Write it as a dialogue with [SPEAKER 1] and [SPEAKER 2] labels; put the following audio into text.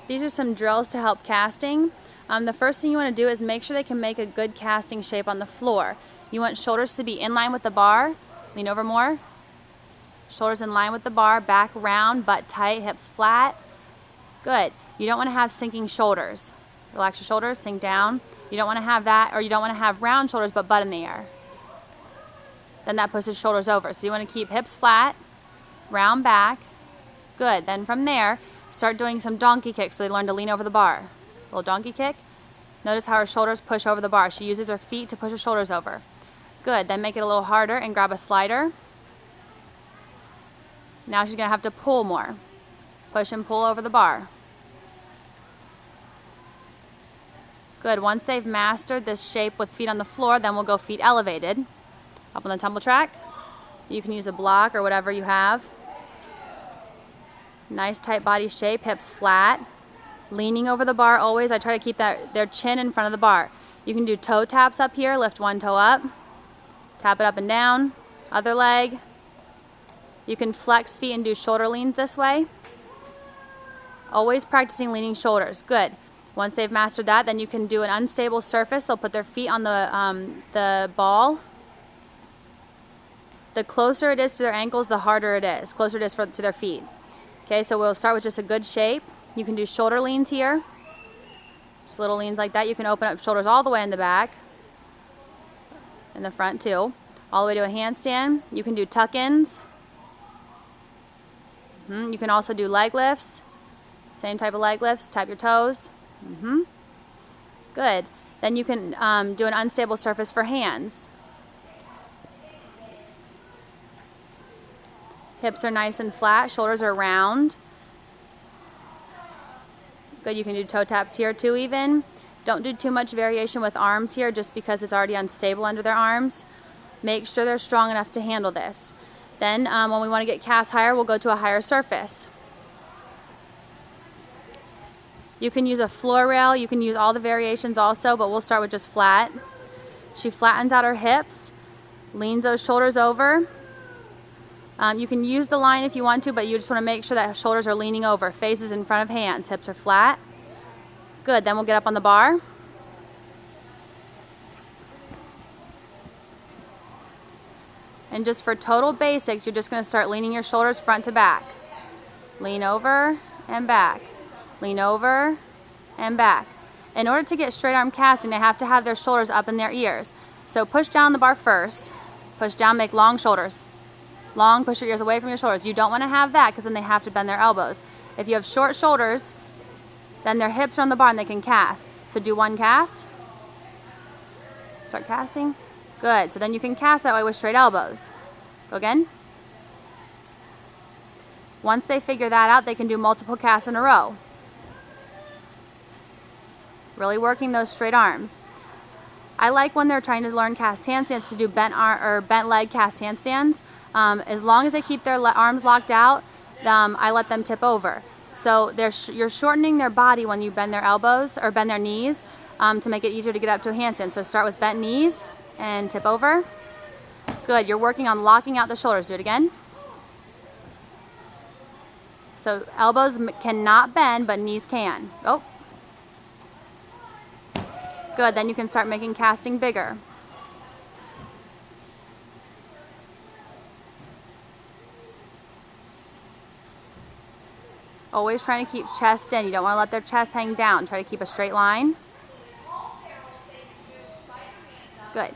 [SPEAKER 1] These are some drills to help casting. The first thing you want to do is make sure they can make a good casting shape on the floor. You want shoulders to be in line with the bar. Lean over more. Shoulders in line with the bar, back round, butt tight, hips flat. Good. You don't want to have sinking shoulders. Relax your shoulders, sink down. You don't want to have that, or you don't want to have round shoulders but butt in the air. Then that pushes shoulders over. So you want to keep hips flat, round back. Good. Then from there, start doing some donkey kicks so they learn to lean over the bar. A little donkey kick. Notice how her shoulders push over the bar. She uses her feet to push her shoulders over. Good. Then make it a little harder and grab a slider. Now she's going to have to pull more. Push and pull over the bar. Good. Once they've mastered this shape with feet on the floor, then we'll go feet elevated. Up on the tumble track. You can use a block or whatever you have. Nice tight body shape, hips flat. Leaning over the bar always. I try to keep their chin in front of the bar. You can do toe taps up here. Lift one toe up. Tap it up and down. Other leg. You can flex feet and do shoulder leans this way. Always practicing leaning shoulders. Good. Once they've mastered that, then you can do an unstable surface. They'll put their feet on the ball. The closer it is to their ankles, the harder it is. Closer it is to their feet. Okay, so we'll start with just a good shape. You can do shoulder leans here. Just little leans like that. You can open up shoulders all the way in the back. In the front too. All the way to a handstand. You can do tuck-ins. You can also do leg lifts. Same type of leg lifts. Tap your toes. Good. Then you can do an unstable surface for hands. Hips are nice and flat. Shoulders are round. Good. You can do toe taps here too even. Don't do too much variation with arms here just because it's already unstable under their arms. Make sure they're strong enough to handle this. Then when we want to get cast higher, we'll go to a higher surface. You can use a floor rail. You can use all the variations also, but we'll start with just flat. She flattens out her hips, leans those shoulders over. You can use the line if you want to, but you just want to make sure that shoulders are leaning over. Faces in front of hands. Hips are flat. Good. Then we'll get up on the bar. And just for total basics, you're just going to start leaning your shoulders front to back. Lean over and back. Lean over and back. In order to get straight arm casting, they have to have their shoulders up in their ears. So push down the bar first. Push down, make long shoulders. Long, push your ears away from your shoulders. You don't want to have that because then they have to bend their elbows. If you have short shoulders, then their hips are on the bar and they can cast. So do one cast. Start casting. Good. So then you can cast that way with straight elbows. Go again. Once they figure that out, they can do multiple casts in a row. Really working those straight arms. I like when they're trying to learn cast handstands to do bent leg cast handstands. As long as they keep their arms locked out, I let them tip over. So you're shortening their body when you bend their elbows or bend their knees to make it easier to get up to a handstand. So start with bent knees and tip over. Good. You're working on locking out the shoulders. Do it again. So elbows cannot bend, but knees can. Oh. Good. Then you can start making casting bigger. Always trying to keep chest in. You don't want to let their chest hang down. Try to keep a straight line. Good.